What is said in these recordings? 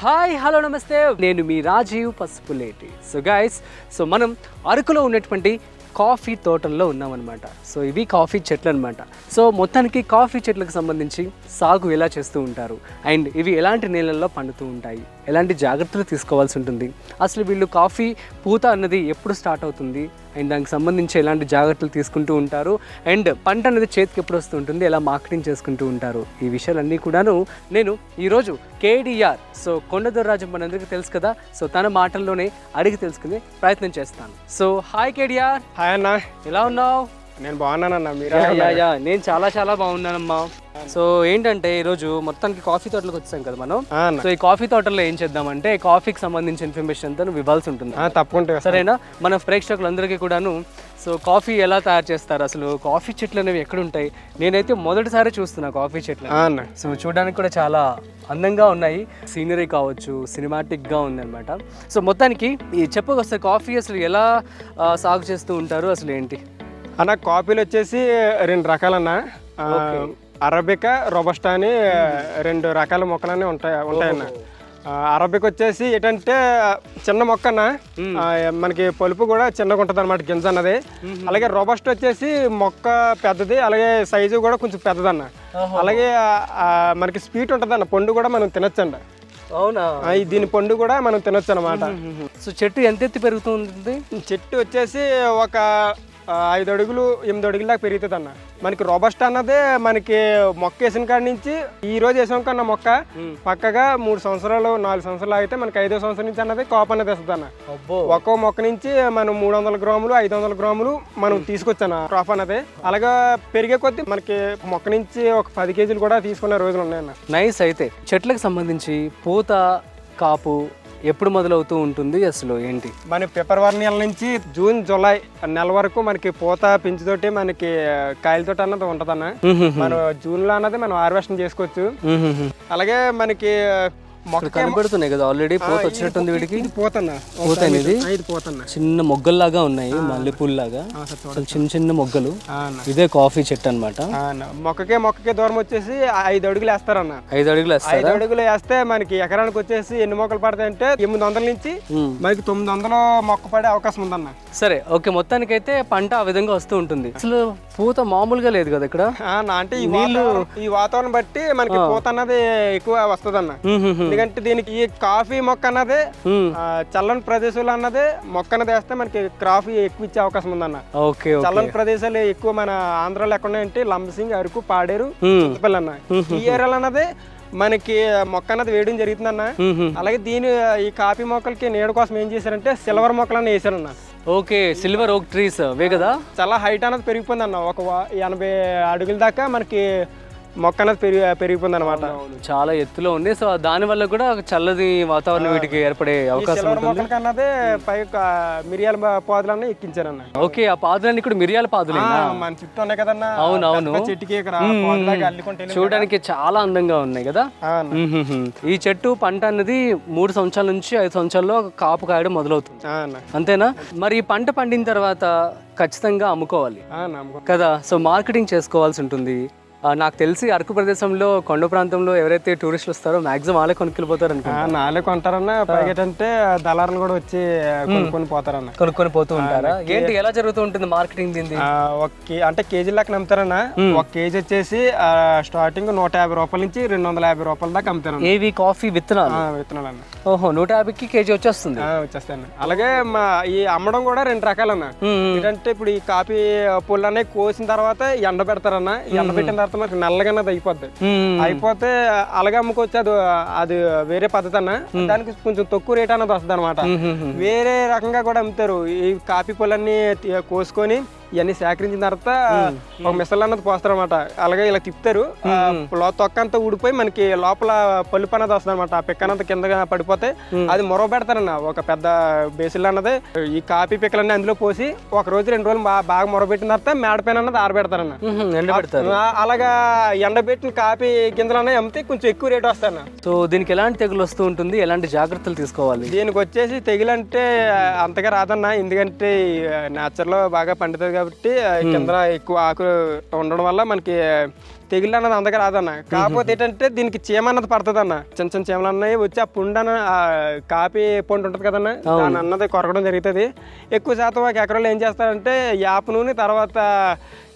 Hi hello నమస్తే, నేను మీ Rajiv Pasupuleti. So guys, మనం అరకులో ఉన్నటువంటి కాఫీ తోటల్లో ఉన్నామన్నమాట. సో ఇవి కాఫీ చెట్లు అనమాట. సో మొత్తానికి కాఫీ చెట్లకు సంబంధించి సాగు ఎలా చేస్తూ ఉంటారు, అండ్ ఇవి ఎలాంటి నేలల్లో పండుతూ ఉంటాయి, ఎలాంటి జాగ్రత్తలు తీసుకోవాల్సి ఉంటుంది, అసలు వీళ్ళు కాఫీ పూత అన్నది ఎప్పుడు స్టార్ట్ అవుతుంది, అండ్ దానికి సంబంధించి ఎలాంటి జాగ్రత్తలు తీసుకుంటూ ఉంటారు, అండ్ పంట అనేది చేతికి ఎప్పుడు వస్తూ ఉంటుంది, ఎలా మార్కెటింగ్ చేసుకుంటూ ఉంటారు, ఈ విషయాలన్నీ కూడాను నేను ఈరోజు కేడిఆర్ కొండదొర్రాజు మనందరికీ తెలుసు కదా, సో తన మాటల్లోనే అడిగి తెలుసుకునే ప్రయత్నం చేస్తాను. So hi KDR. హాయ్ అన్న, ఎలా ఉన్నావు? నేను బాగున్నానన్న. మీరు? నేను చాలా బాగున్నానమ్మా. సో ఏంటంటే ఈరోజు మొత్తానికి కాఫీ తోటలకు వచ్చాం కదా మనం. సో ఈ కాఫీ తోటల్లో ఏం చేద్దామంటే కాఫీకి సంబంధించిన ఇన్ఫర్మేషన్ అంతా నువ్వు ఇవ్వాల్సి ఉంటుంది. తప్పకుండా. సరేనా? మన ప్రేక్షకులందరికీ కూడాను సో కాఫీ ఎలా తయారు చేస్తారు, అసలు కాఫీ చెట్లు అనేవి ఎక్కడ ఉంటాయి, నేనైతే మొదటిసారి చూస్తున్నా కాఫీ చెట్లు. సో చూడడానికి కూడా చాలా అందంగా ఉన్నాయి, సీనరీ కావచ్చు, సినిమాటిక్గా ఉంది అనమాట. సో మొత్తానికి ఈ చెప్పకొస్తే కాఫీ అసలు ఎలా సాగు చేస్తూ ఉంటారు, అసలు ఏంటి అన్న? కాఫీలు వచ్చేసి రెండు రకాలన్నా, అరబికా, రోబస్టా అని రెండు రకాల మొక్కలన్నీ ఉంటాయన్న. అరబిక్ వచ్చేసి ఏంటంటే చిన్న మొక్కన మనకి పలుపు కూడా చిన్నగా ఉంటుంది అనమాట, గింజ అన్నది. అలాగే రోబస్టా వచ్చేసి మొక్క పెద్దది, అలాగే సైజు కూడా కొంచెం పెద్దదన్న. అలాగే మనకి స్వీట్ ఉంటుంది అన్న, పండు కూడా మనం తినొచ్చండి. అవునా? దీని పండు కూడా మనం తినొచ్చు అనమాట. సో చెట్టు ఎంత ఎత్తి పెరుగుతుంది? చెట్టు వచ్చేసి ఒక 5 అడుగులు 8 అడుగుల దాకా పెరుగుతుంది అన్న. మనకి రోబస్టా అన్నదే మనకి మొక్క వేసిన కాడి నుంచి ఈ రోజు వేసాం కన్నా మొక్క పక్కగా 3 సంవత్సరాలు 4 సంవత్సరాలు అయితే మనకి 5వ సంవత్సరం నుంచి అన్నది కాపు అన్నది వస్తుంది అన్న. ఒక్కో మొక్క నుంచి మనం 300 గ్రాములు 500 గ్రాములు మనం తీసుకొచ్చాను క్రాప్ అన్నది. అలాగా పెరిగే కొద్దీ మనకి మొక్క నుంచి ఒక 10 కేజీలు కూడా తీసుకునే రోజులు ఉన్నాయన్న. నైస్. అయితే చెట్లకు సంబంధించి పూత కాపు ఎప్పుడు మొదలవుతూ ఉంటుంది, అసలు ఏంటి? మన ఫిబ్రవరి నెల నుంచి జూన్ జూలై నెల వరకు మనకి పూత పించుతోటి మనకి కాయలతోటి అన్నది ఉంటదన్న. మనం జూన్ లో అన్నది మనం హార్వెస్టింగ్ చేసుకోవచ్చు. అలాగే మనకి కనబడుతున్నాయి కదా ఆల్రెడీ, పూత వచ్చినట్టుంది వీడికి. పూత చిన్న మొగ్గల్లాగా ఉన్నాయి, మల్లెపూల్ లాగా చిన్న మొగ్గలు. ఇదే కాఫీ చెట్టు అనమాట. మొక్కకే దూరం వచ్చేసి 5 అడుగులు వేస్తారన్న. 5 అడుగులు వేస్తారు. 5 అడుగులు వేస్తే మనకి ఎకరానికి వచ్చేసి ఎన్ని మొక్కలు పడతాయి అంటే 800 నుంచి మనకి 900 మొక్క పడే అవకాశం ఉందన్న. సరే, ఓకే. మొత్తానికి అయితే పంట ఆ విధంగా వస్తూ ఉంటుంది. అసలు పూత మామూలుగా లేదు కదా ఇక్కడ. అంటే ఈ వాతావరణం బట్టి మనకి పూత అన్నది ఎక్కువ వస్తుందన్న. ఎందుకంటే దీనికి ఈ కాఫీ మొక్క అన్నది చల్లని ప్రదేశాలు అన్నది మొక్క అన్నది వేస్తే మనకి కాఫీ ఎక్కువ ఇచ్చే అవకాశం ఉందన్న. చల్లని ప్రదేశాలు ఎక్కువ మన ఆంధ్రాలో ఎక్కడ ఉన్నాయంటే లంబసింగ్, అరకు, పాడేరు, చింతపల్లి అన్న. ఈ ఏరియాలో అన్నది మనకి మొక్క అన్నది వేయడం జరుగుతుందన్న. అలాగే ఈ కాఫీ మొక్కలకి నీడ కోసం ఏం చేశారంటే సిల్వర్ మొక్కలన్నీ వేసారన్న. ఓకే, సిల్వర్ ఓక్ ట్రీస్ అవే కదా. చాలా హైట్ అన్నది పెరిగిపోయింది అన్న. ఒక 80 అడుగుల దాకా మనకి మొక్క అనేది పెరిగిపోయింది అనమాట. చాలా ఎత్తులో ఉంది. సో దాని వల్ల కూడా చల్లది వాతావరణం వీటికి ఏర్పడే అవకాశం ఉంటుంది. అన్నదే పై మిరియాల పాదులన్నీ ఎక్కించారన్న. ఓకే, ఆ పాదులన్నీ కూడా మిరియాల పాదులే మన చుట్టూ ఉన్నాయి కదన్న. అవునవును, చెట్టుకి చూడడానికి చాలా అందంగా ఉన్నాయి కదా. ఈ చెట్టు పంట అనేది 3 సంవత్సరాల నుంచి 5 సంవత్సరాల్లో కాపు కాయడం మొదలవుతుంది, అంతేనా? మరి ఈ పంట పండిన తర్వాత ఖచ్చితంగా అమ్ముకోవాలి కదా. సో మార్కెటింగ్ చేసుకోవాల్సి ఉంటుంది. నాకు తెలిసి అరకు ప్రదేశంలో కొండ ప్రాంతంలో ఎవరైతే టూరిస్టులు వస్తారో మాక్సిమం వాళ్ళే కొనుక్కెళ్ళిపోతారు అనుకుంటా. నాలే కొంటారన్న. ఏంటంటే దళారులు కూడా వచ్చి కొనుక్కొని పోతూ ఉంటారా? ఏంటి, ఎలా జరుగుతూ ఉంటుంది మార్కెటింగ్ దీన్ని? అంటే కేజీ లెక్క అమ్ముతారన్న. 1 కేజీ వచ్చేసి స్టార్టింగ్ 150 రూపాయల నుంచి 250 రూపాయల దాకా అమ్ముతారు. ఏవి? కాఫీ విత్తనాలు అన్న. ఓహో, 150కి కేజీ వచ్చేస్తుంది. వచ్చేస్తాను. అలాగే ఈ అమ్మడం కూడా 2 రకాలన్న. ఏంటంటే ఇప్పుడు ఈ కాఫీ పుల్లు అనేవి కోసిన తర్వాత ఎండ పెడతారన్న. ఎండ పెట్టిన తర్వాత మనకి నల్లగా అయిపోతే అలాగే అమ్ముకోవచ్చు. అది వేరే పద్ధతి అన్న. దానికి కొంచెం తక్కువ రేట్ అన్నది వస్తుంది అనమాట. వేరే రకంగా కూడా అమ్ముతారు. ఈ కాఫీ పుల్లన్నీ కోసుకొని ఇవన్నీ సేకరించిన తర్వాత ఒక మిసల్ అన్నది పోస్తారు అనమాట. అలాగే ఇలా తిప్పుతారు. తొక్క అంతా ఊడిపోయి మనకి లోపల పలుపు అన్నది వస్తుంది అనమాట. ఆ పిక్క అన్నది కిందగా పడిపోతే అది మొరవ పెడతారన్న. ఒక పెద్ద బేసిల్ అన్నది ఈ కాఫీ పిక్కలన్నీ అందులో పోసి 1 రోజు 2 రోజులు బాగా మొరబెట్టిన తర్వాత మేడపైన అన్నది ఆరబెడతారన్న. అలాగా ఎండబెట్టిన కాఫీ గింజలు అన్నది అమ్మితే కొంచెం ఎక్కువ రేట్ వస్తాయన్న. సో దీనికి ఎలాంటి తెగులు వస్తూ ఉంటుంది, ఎలాంటి జాగ్రత్తలు తీసుకోవాలి? దీనికి వచ్చేసి తెగులంటే అంతగా రాదన్న. ఎందుకంటే నేచర్ లో బాగా పండుతుంది కాబట్టి కింద ఎక్కువ ఆకు ఉండడం వల్ల మనకి తెగులు అన్నది అందగా రాదన్న. కాకపోతే ఏంటంటే దీనికి చీమ అన్నది పడుతుంది అన్న. చిన్న చిన్న చీమలు అన్నవి వచ్చి ఆ పుండు అన్న కాపీ పండు ఉంటుంది కదన్న, దాని అన్నది కొరకడం జరుగుతుంది. ఎక్కువ శాతం ఒక ఎకరంలో ఏం చేస్తారంటే యాప నూనె తర్వాత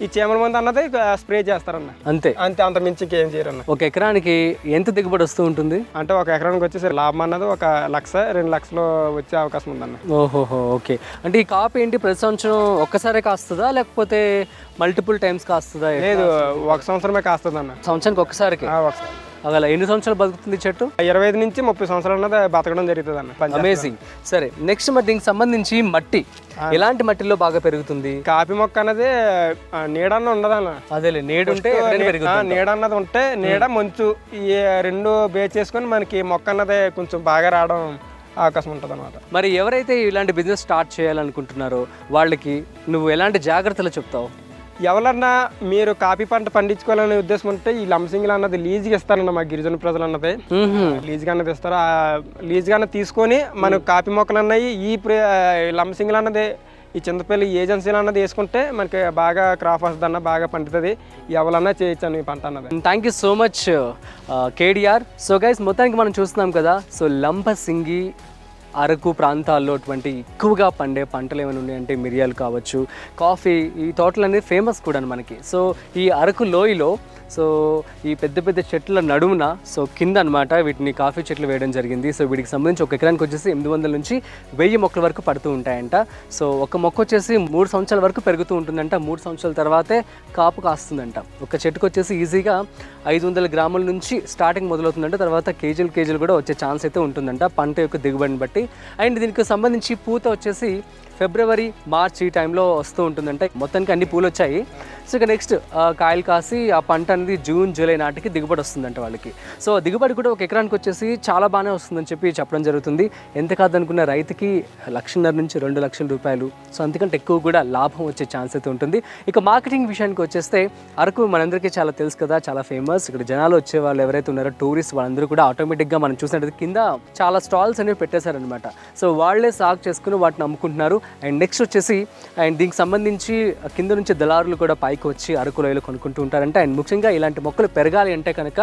ఈ చీమల మందు అన్నది స్ప్రే చేస్తారన్న. అంతే అంతే, అంత మించి ఇంకేం చేయరన్న. ఒక ఎకరానికి ఎంత దిగుబడి వస్తూ ఉంటుంది అంటే ఒక ఎకరానికి వచ్చేసరి లాభం అన్నది 1-2 లక్షలు వచ్చే అవకాశం ఉందన్న. ఓహోహో, ఓకే. అంటే ఈ కాపు ఏంటి ప్రతి సంవత్సరం ఒక్కసారే కాస్తుందా లేకపోతే మల్టిపుల్ టైమ్స్ కాస్తుందా? లేదు, ఒక సంవత్సరమే కాస్తుంది అన్న. సంవత్సరానికి ఒక్కసారికి? ఒకసారి. అలా ఎన్ని సంవత్సరాలు బతుకుతుంది చెట్టు? 25 నుంచి 30 సంవత్సరాలు అన్నది బతకడం జరుగుతుంది అన్న. అమేజింగ్. సరే, నెక్స్ట్ మరి దీనికి సంబంధించి మట్టి ఎలాంటి మట్టిలో బాగా పెరుగుతుంది? కాఫీ మొక్క అన్నది నీడన్న ఉండదన్న. అదేలే, నీడ ఉంటే నీడ అన్నది ఉంటే నీడ మంచు ఈ రెండు బేస్ చేసుకొని మనకి మొక్క అన్నది కొంచెం బాగా రావడం అవకాశం ఉంటుంది అన్నమాట. మరి ఎవరైతే ఇలాంటి బిజినెస్ స్టార్ట్ చేయాలనుకుంటున్నారో వాళ్ళకి నువ్వు ఎలాంటి జాగ్రత్తలు చెప్తావు? ఎవరన్నా మీరు కాఫీ పంట పండించుకోవాలనే ఉద్దేశం ఉంటే ఈ లంసింగ్లు అన్నది లీజ్గా ఇస్తారన్న మా గిరిజన ప్రజలు అన్నది. లీజ్గా అన్నది ఇస్తారు. ఆ లీజ్గా అన్నది తీసుకొని మనకు కాఫీ మొక్కలు అన్నవి ఈ లంసింగ్లు అన్నది ఈ చింతపల్లి ఏజెన్సీలు అన్నది వేసుకుంటే మనకి బాగా క్రాప్ వస్తుంది అన్న, బాగా పండుతుంది. ఎవరన్నా చేయొచ్చు అన్న ఈ పంట అన్నది. Thank you so much KDR. So guys, మొత్తానికి మనం చూస్తున్నాం కదా. సో లంబసింగి అరకు ప్రాంతాల్లో అటువంటి ఎక్కువగా పండే పంటలు ఏమైనా ఉన్నాయంటే మిరియాలు కావచ్చు, కాఫీ, ఈ తోటలు అనేది ఫేమస్ కూడా మనకి. సో ఈ అరకు లోయలో సో ఈ పెద్ద పెద్ద చెట్ల నడుమున సో కింద అనమాట వీటిని కాఫీ చెట్లు వేయడం జరిగింది. సో వీటికి సంబంధించి ఒక ఎకరానికి వచ్చేసి 800 నుంచి 1000 మొక్కల వరకు పడుతూ ఉంటాయంట. సో ఒక మొక్క వచ్చేసి 3 సంవత్సరాల వరకు పెరుగుతూ ఉంటుందంట. 3 సంవత్సరాల తర్వాతే కాపు కాస్తుందంట. ఒక చెట్టుకు వచ్చేసి ఈజీగా 500 గ్రాముల నుంచి స్టార్టింగ్ మొదలవుతుందంట. తర్వాత కేజీలు కూడా వచ్చే ఛాన్స్ అయితే ఉంటుందంట పంట యొక్క దిగుబడిని బట్టి. అండ్ దీనికి సంబంధించి పూత వచ్చేసి ఫిబ్రవరి, మార్చ్ ఈ టైంలో వస్తూ ఉంటుందంటే. మొత్తానికి అన్ని పూలు వచ్చాయి. సో ఇక నెక్స్ట్ కాయలు కాసి ఆ పంట అనేది జూన్, జూలై నాటికి దిగుబడి వస్తుందంట వాళ్ళకి. సో దిగుబడి కూడా ఒక ఎకరానికి వచ్చేసి చాలా బాగానే వస్తుందని చెప్పడం జరుగుతుంది. ఎంత కాదనుకున్న రైతుకి 1.5 నుంచి 2 లక్షల రూపాయలు, సో అంతకంటే ఎక్కువ కూడా లాభం వచ్చే ఛాన్స్ అయితే ఉంటుంది. ఇక మార్కెటింగ్ విషయానికి వచ్చేస్తే అరకు మనందరికీ చాలా తెలుసు కదా, చాలా ఫేమస్. ఇక్కడ జనాలు వచ్చే వాళ్ళు ఎవరైతే ఉన్నారో టూరిస్ట్ వాళ్ళందరూ కూడా ఆటోమేటిక్గా మనం చూసినట్టు కింద చాలా స్టాల్స్ అనేవి పెట్టేశారనమాట. సో వాళ్ళే సాగు చేసుకుని వాటిని అమ్ముకుంటున్నారు. అండ్ నెక్స్ట్ వచ్చేసి అండ్ దీనికి సంబంధించి కింద నుంచి దళారులు కూడా పైకి వచ్చి అరకు లోయలో కొనుక్కుంటూ ఉంటారంట. అండ్ ముఖ్యంగా ఇలాంటి మొక్కలు పెరగాలి అంటే కనుక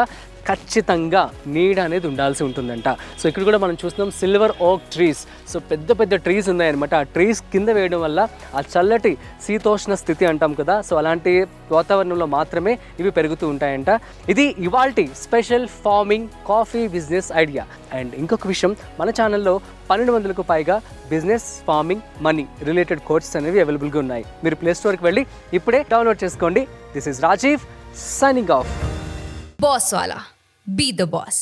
ఖచ్చితంగా నీడ అనేది ఉండాల్సి ఉంటుందంట. సో ఇక్కడ కూడా మనం చూస్తున్నాం సిల్వర్ ఓక్ ట్రీస్. సో పెద్ద పెద్ద ట్రీస్ ఉన్నాయన్నమాట. ఆ ట్రీస్ కింద వేయడం వల్ల ఆ చల్లటి శీతోష్ణ స్థితి అంటాం కదా, సో అలాంటి వాతావరణంలో మాత్రమే ఇవి పెరుగుతూ ఉంటాయంట. ఇది ఇవాల్టి special farming coffee business idea. And ఇంకొక విషయం, మన ఛానల్లో 1200కు పైగా business, farming, money related courses అనేవి అవైలబుల్గా ఉన్నాయి. మీరు ప్లే స్టోర్కి వెళ్ళి ఇప్పుడే డౌన్లోడ్ చేసుకోండి. This is Rajiv signing off. Boss Wala. Be the boss.